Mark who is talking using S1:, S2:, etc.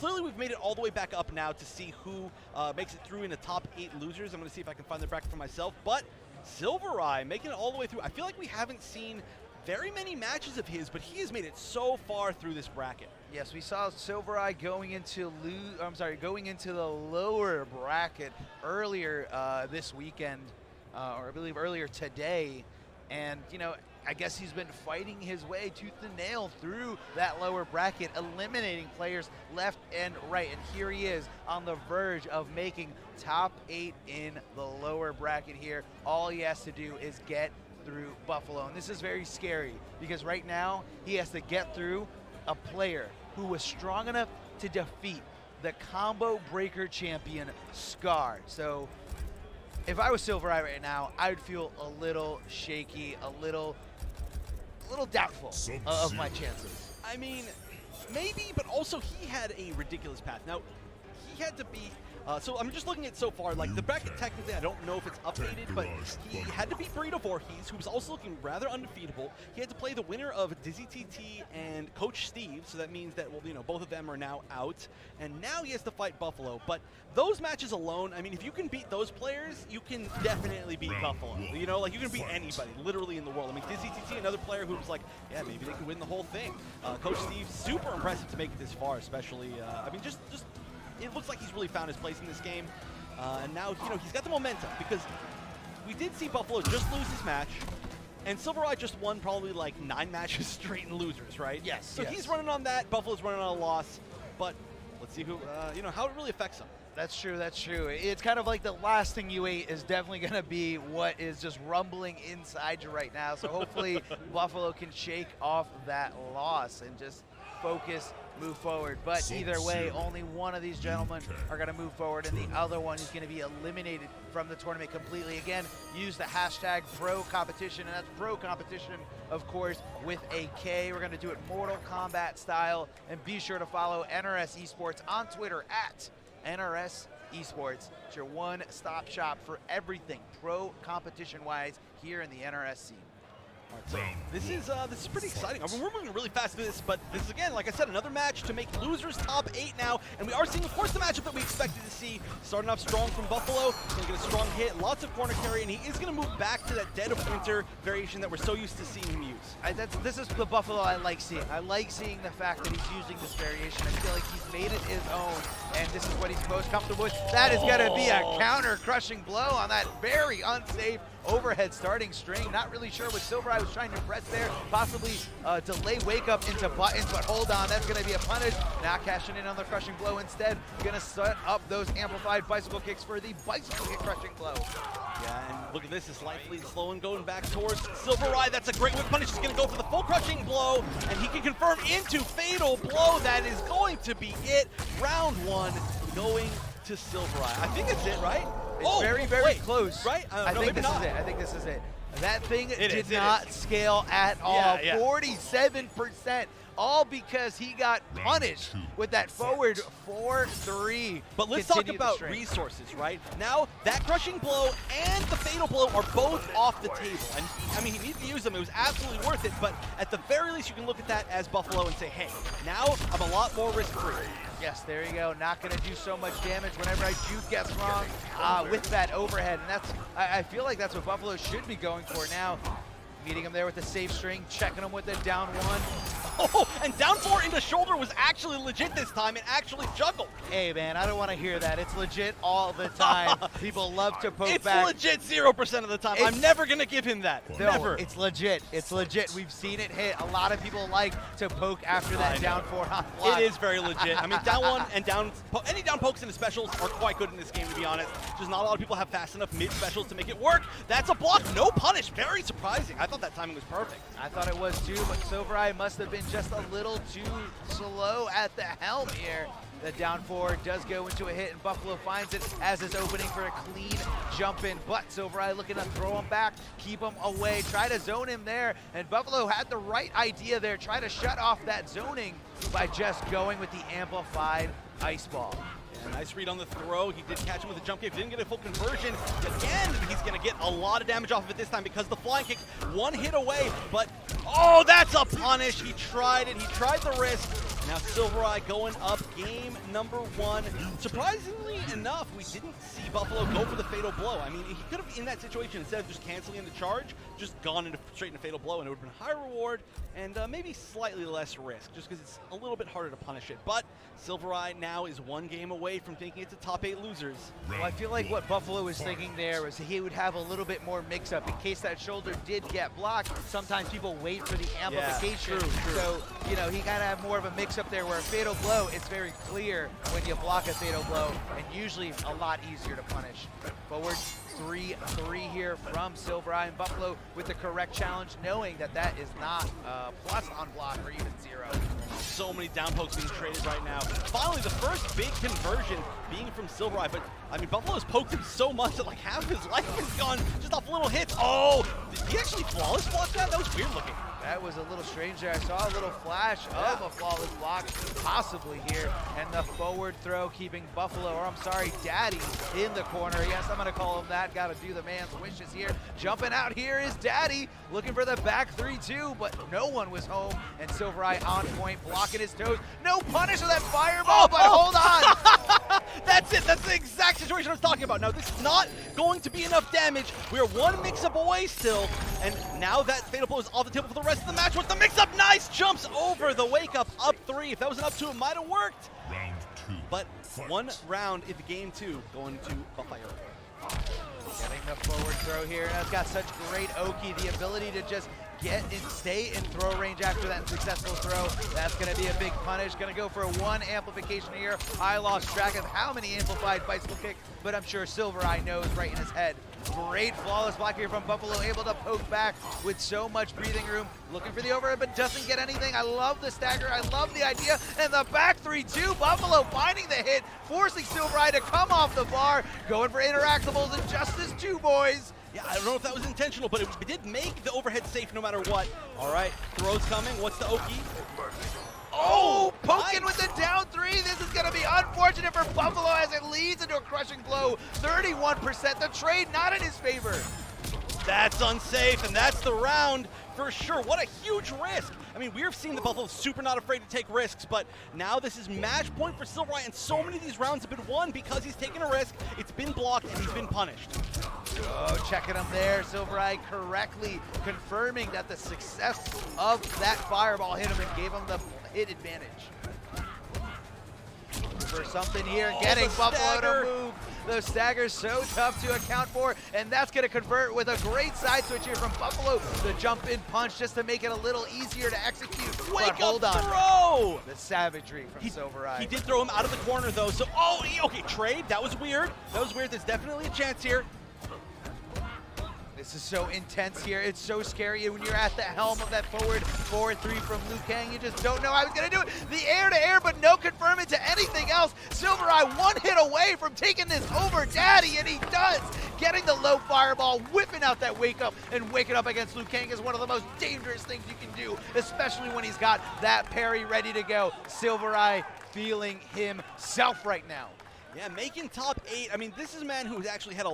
S1: clearly we've made it all the way back up now to see who makes it through in the top 8 losers. I'm going to see if I can find the bracket for myself. But SYLVERRYE making it all the way through. I feel like we haven't seen very many matches of his, but he has made it so far through this bracket.
S2: Yes, we saw SYLVERRYE going into the lower bracket earlier this weekend, or I believe earlier today, and you know, I guess he's been fighting his way tooth and nail through that lower bracket, eliminating players left and right, and here he is on the verge of making top 8 in the lower bracket here. All he has to do is get through Buffalo, and this is very scary because right now he has to get through a player who was strong enough to defeat the combo breaker champion Scar. So if I was SYLVERRYE right now, I would feel a little shaky, a little doubtful of my chances.
S1: I mean, maybe, but also he had a ridiculous path. Now, he had to be, so I'm just looking at so far, like the bracket technically, I don't know if it's updated, but he had to beat Burrito Voorhees, who was also looking rather undefeatable. He had to play the winner of Dizzy TT and Coach Steve, so that means that, well, you know, both of them are now out, and now he has to fight Buffalo. But those matches alone, I mean, if you can beat those players, you can definitely beat Buffalo. You know, like you can beat anybody, literally in the world. I mean, Dizzy TT, another player who was like, yeah, maybe they could win the whole thing. Coach Steve, super impressive to make it this far, especially, I mean, just it looks like he's really found his place in this game. And now, you know, he's got the momentum because we did see Buffalo just lose his match, and SYLVERRYE just won probably like 9 matches straight in losers, right?
S2: Yes.
S1: So he's running on that. Buffalo's running on a loss, but let's see who, you know, how it really affects him.
S2: That's true, that's true. It's kind of like the last thing you ate is definitely going to be what is just rumbling inside you right now. So hopefully Buffalo can shake off that loss and just focus, move forward. But either way, only one of these gentlemen are going to move forward, and the other one is going to be eliminated from the tournament completely. Again, use the hashtag pro competition, and that's pro competition, of course, with a K. We're going to do it Mortal Kombat style, and be sure to follow NRS Esports on Twitter at NRS Esports. It's your one-stop shop for everything pro competition-wise here in the NRS scene.
S1: So this is pretty exciting. I mean, we're moving really fast through this, but this is, again, like I said, another match to make losers top 8 now, and we are seeing, of course, the matchup that we expected to see. Starting off strong from Buffalo, going to get a strong hit, lots of corner carry, and he is going to move back to that Dead of Winter variation that we're so used to seeing him use.
S2: This is the Buffalo I like seeing. I like seeing the fact that he's using this variation. I feel like he's made it his own, and this is what he's most comfortable with. That is going to be a counter-crushing blow on that very unsafe overhead starting string. Not really sure what SYLVERRYE was trying to press there. Possibly delay wake up into buttons, but hold on, that's going to be a punish. Not cashing in on the crushing blow. Instead, going to set up those amplified bicycle kicks for the bicycle kick crushing blow.
S1: Yeah, and look at this, it's lightly slow and going back towards SYLVERRYE. That's a great whip punish. He's going to go for the full crushing blow, and he can confirm into fatal blow. That is going to be it. Round 1 going to SYLVERRYE. I think it's it, right?
S2: It's very close.
S1: Right?
S2: I
S1: no,
S2: think this
S1: not.
S2: is it. I think this is it. That thing
S1: It
S2: did not scale at all.
S1: Yeah.
S2: 47%. All because he got punished with that forward 4-3.
S1: But let's talk about resources, right? Now, that crushing blow and the fatal blow are both off the table. And, I mean, he needs to use them. It was absolutely worth it. But at the very least, you can look at that as Buffalo and say, hey, now I'm a lot more risk-free.
S2: Yes, there you go. Not going to do so much damage whenever I do guess wrong with that overhead. And that's, I feel like that's what Buffalo should be going for now. Meeting him there with the safe string, checking him with the down 1.
S1: Oh, and down 4 into shoulder was actually legit this time. It actually juggled.
S2: Hey, man, I don't want to hear that. It's legit all the time. People love to poke back.
S1: It's legit 0% of the time. I'm never going to give him that.
S2: No,
S1: never.
S2: It's legit. It's legit. We've seen it hit. A lot of people like to poke after that down 4 on block.
S1: It is very legit. I mean, down 1 and any down pokes into specials are quite good in this game, to be honest. Just not a lot of people have fast enough mid specials to make it work. That's a block. No punish. Very surprising. I thought that timing was perfect.
S2: I thought it was too, but SYLVERRYE must have been just a little too slow at the helm here. The down 4 does go into a hit, and Buffalo finds it as his opening for a clean jump in. But SYLVERRYE looking to throw him back, keep him away, try to zone him there. And Buffalo had the right idea there, try to shut off that zoning by just going with the amplified ice ball.
S1: Yeah, nice read on the throw. He did catch him with a jump kick. Didn't get a full conversion. Again, he's going to get a lot of damage off of it this time because the flying kick, 1 hit away. But, oh, that's a punish. He tried it. He tried the risk. Now SYLVERRYE going up game number 1. Surprisingly enough, we didn't see Buffalo go for the fatal blow. I mean, he could have, in that situation, instead of just canceling the charge, just gone straight into fatal blow, and it would have been higher reward and maybe slightly less risk, just because it's a little bit harder to punish it. But SYLVERRYE now is 1 game away from thinking it's a top 8 losers.
S2: Well, I feel like what Buffalo was thinking there was he would have a little bit more mix-up in case that shoulder did get blocked. Sometimes people wait for the amplification.
S1: True.
S2: So, you know, he gotta have more of a mix-up there where a fatal blow, it's very clear when you block a fatal blow, and usually a lot easier to punish. Forward 3-3 here from SYLVERRYE, and Buffalo with the correct challenge, knowing that that is not plus on block or even 0.
S1: So many down pokes being traded right now. Finally, the first big conversion being from SYLVERRYE, but I mean, Buffalo's poked him so much that like half his life is gone just off little hits. Oh, did he actually flawless block that? That was weird looking.
S2: That was a little strange there. I saw a little flash of a flawless block, possibly here, and the forward throw keeping Buffalo, or I'm sorry, Daddy, in the corner. Yes, I'm gonna call him that. Gotta do the man's wishes here. Jumping out here is Daddy, looking for the back 3-2, but no one was home, and SYLVERRYE on point, blocking his toes. No punish with that fireball, but hold on.
S1: That's it. That's the exact situation I was talking about. Now, this is not going to be enough damage. We are 1 mix-up away still, and now that fatal blow is off the table for the rest of the match. What's the mix-up? Nice jumps over the wake-up, up 3. If that was an up 2, it might have worked.
S3: Round 2.
S1: But
S3: Fight.
S1: 1 round into game 2 going to Bufalo.
S2: Getting the forward throw here. That's got such great Oki, the ability to just get and stay in throw range after that successful throw. That's going to be a big punish. Going to go for 1 amplification here. I lost track of how many amplified bicycle kick, but I'm sure SYLVERRYE knows right in his head. Great flawless block here from Buffalo, able to poke back with so much breathing room. Looking for the overhead, but doesn't get anything. I love the stagger. I love the idea. And the back 3-2. Buffalo finding the hit, forcing SYLVERRYE to come off the bar. Going for interactables and Justice 2, boys.
S1: Yeah, I don't know if that was intentional, but it did make the overhead safe no matter what. All right, throws coming. What's the Oki?
S2: Oh, poking
S1: nice.
S2: with the down 3. This is going to be unfortunate for Buffalo as it leads into a crushing blow. 31%. The trade not in his favor.
S1: That's unsafe, and that's the round for sure. What a huge risk. I mean, we've seen the Buffalo super not afraid to take risks, but now this is match point for SYLVERRYE, and so many of these rounds have been won because he's taken a risk, it's been blocked, and he's been punished.
S2: Oh, checking him there. SYLVERRYE correctly confirming that the success of that fireball hit him and gave him the hit advantage. For something here, getting Buffalo
S1: stagger.
S2: to move. The stagger's so tough to account for, and that's going to convert with a great side switch here from Buffalo. The jump in punch just to make it a little easier to execute.
S1: Wake
S2: but hold
S1: up
S2: on.
S1: throw!
S2: The savagery from SYLVERRYE.
S1: He did throw him out of the corner though, so okay, trade, that was weird. That was weird, there's definitely a chance here.
S2: This is so intense here. It's so scary when you're at the helm of that forward 3 from Liu Kang. You just don't know how he's going to do it. The air-to-air, but no confirming to anything else. SYLVERRYE 1 hit away from taking this over Daddy, and he does. Getting the low fireball, whipping out that wake-up, and waking up against Liu Kang is one of the most dangerous things you can do, especially when he's got that parry ready to go. SYLVERRYE feeling himself right now.
S1: Yeah, making top 8. I mean, this is a man who's actually had a